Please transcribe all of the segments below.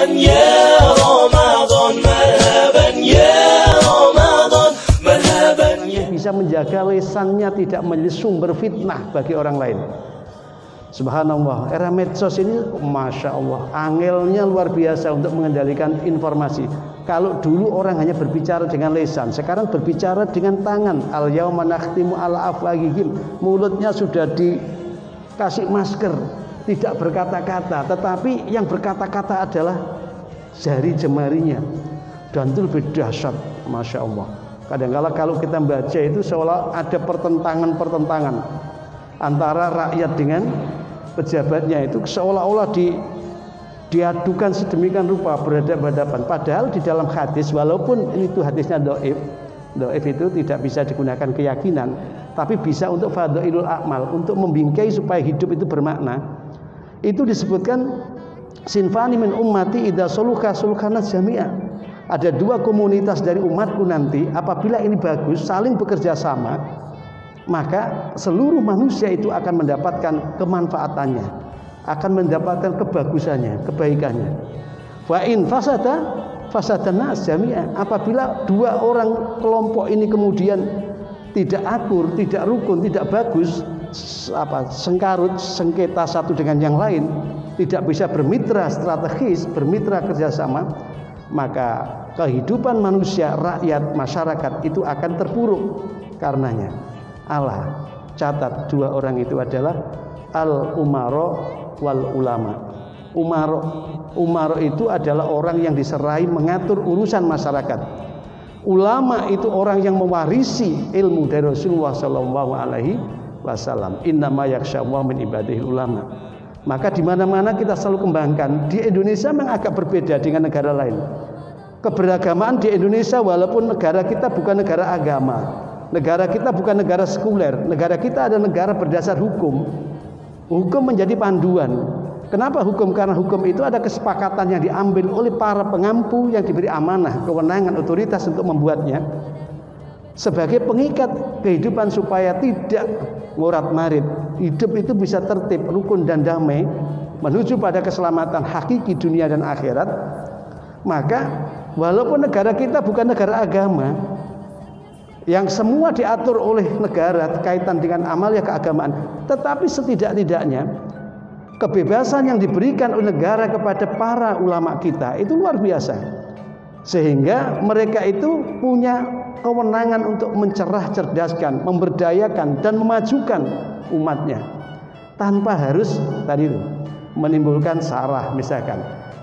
مرحبا يا رمضان مرحبا يا رمضان مرحبا يا. Bisa menjaga lisannya tidak menjadi sumber fitnah bagi orang lain. Subhanallah, era medsos ini Masya Allah, angelnya luar biasa untuk mengendalikan informasi. Kalau dulu orang hanya berbicara dengan lisan, sekarang berbicara dengan tangan. Al-yawma nakhtimu ala afwahihim, mulutnya sudah dikasih masker, tidak berkata-kata, tetapi yang berkata-kata adalah jari jemarinya. Dan itu lebih dahsyat, Masya Allah. Kadang-kala kalau kita baca itu seolah ada pertentangan-pertentangan antara rakyat dengan pejabatnya, itu seolah-olah diadukan sedemikian rupa berhadapan-hadapan. Padahal di dalam hadis, walaupun itu hadisnya dhaif itu tidak bisa digunakan keyakinan, tapi bisa untuk fadhailul a'mal, untuk membingkai supaya hidup itu bermakna. Itu disebutkan sinfani min ummati idza suluka sulukana jami'a. Ada dua komunitas dari umatku nanti, apabila ini bagus, saling bekerja sama, maka seluruh manusia itu akan mendapatkan kemanfaatannya, akan mendapatkan kebagusannya, kebaikannya. Wa in fasadan nas jami'an. Apabila dua orang kelompok ini kemudian tidak akur, tidak rukun, tidak bagus, sengkarut, sengketa satu dengan yang lain, tidak bisa bermitra strategis, bermitra kerjasama, maka kehidupan manusia, rakyat, masyarakat itu akan terpuruk karenanya. Allah catat dua orang itu adalah al-umaro wal ulama. Umaro itu adalah orang yang diserai mengatur urusan masyarakat. Ulama itu orang yang mewarisi ilmu dari Rasulullah sallallahu alaihi wasallam. Innama yakhsyallaha min ibadihil ulama. Maka di mana-mana kita selalu kembangkan. Di Indonesia memang agak berbeda dengan negara lain. Keberagamaan di Indonesia, walaupun negara kita bukan negara agama, negara kita bukan negara sekuler, negara kita adalah negara berdasar hukum. Hukum menjadi panduan. Kenapa hukum? Karena hukum itu ada kesepakatan yang diambil oleh para pengampu yang diberi amanah, kewenangan, otoritas untuk membuatnya sebagai pengikat kehidupan supaya tidak ngurat-marit. Hidup itu bisa tertib, rukun dan damai menuju pada keselamatan hakiki dunia dan akhirat. Maka walaupun negara kita bukan negara agama, yang semua diatur oleh negara kaitan dengan amal ya keagamaan, tetapi setidak-tidaknya kebebasan yang diberikan oleh negara kepada para ulama kita itu luar biasa, sehingga mereka itu punya kewenangan untuk mencerah cerdaskan, memberdayakan dan memajukan umatnya tanpa harus tadi itu menimbulkan sarah misalkan,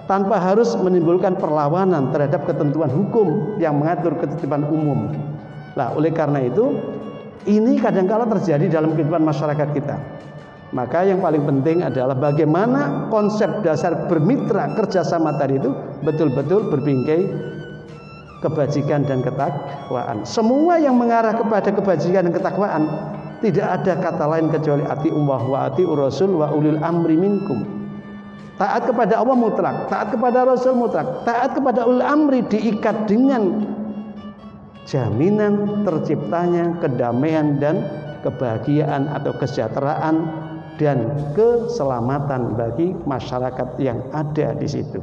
tanpa harus menimbulkan perlawanan terhadap ketentuan hukum yang mengatur ketertiban umum. Nah, oleh karena itu ini kadang-kala terjadi dalam kehidupan masyarakat kita. Maka yang paling penting adalah bagaimana konsep dasar bermitra kerjasama tadi itu betul-betul berbingkai kebajikan dan ketakwaan. Semua yang mengarah kepada kebajikan dan ketakwaan, tidak ada kata lain kecuali atiullah wa atiur rasul wa ulil amri minkum. Taat kepada Allah mutlak, taat kepada Rasul mutlak, taat kepada ulil amri diikat dengan jaminan terciptanya kedamaian dan kebahagiaan atau kesejahteraan dan keselamatan bagi masyarakat yang ada di situ.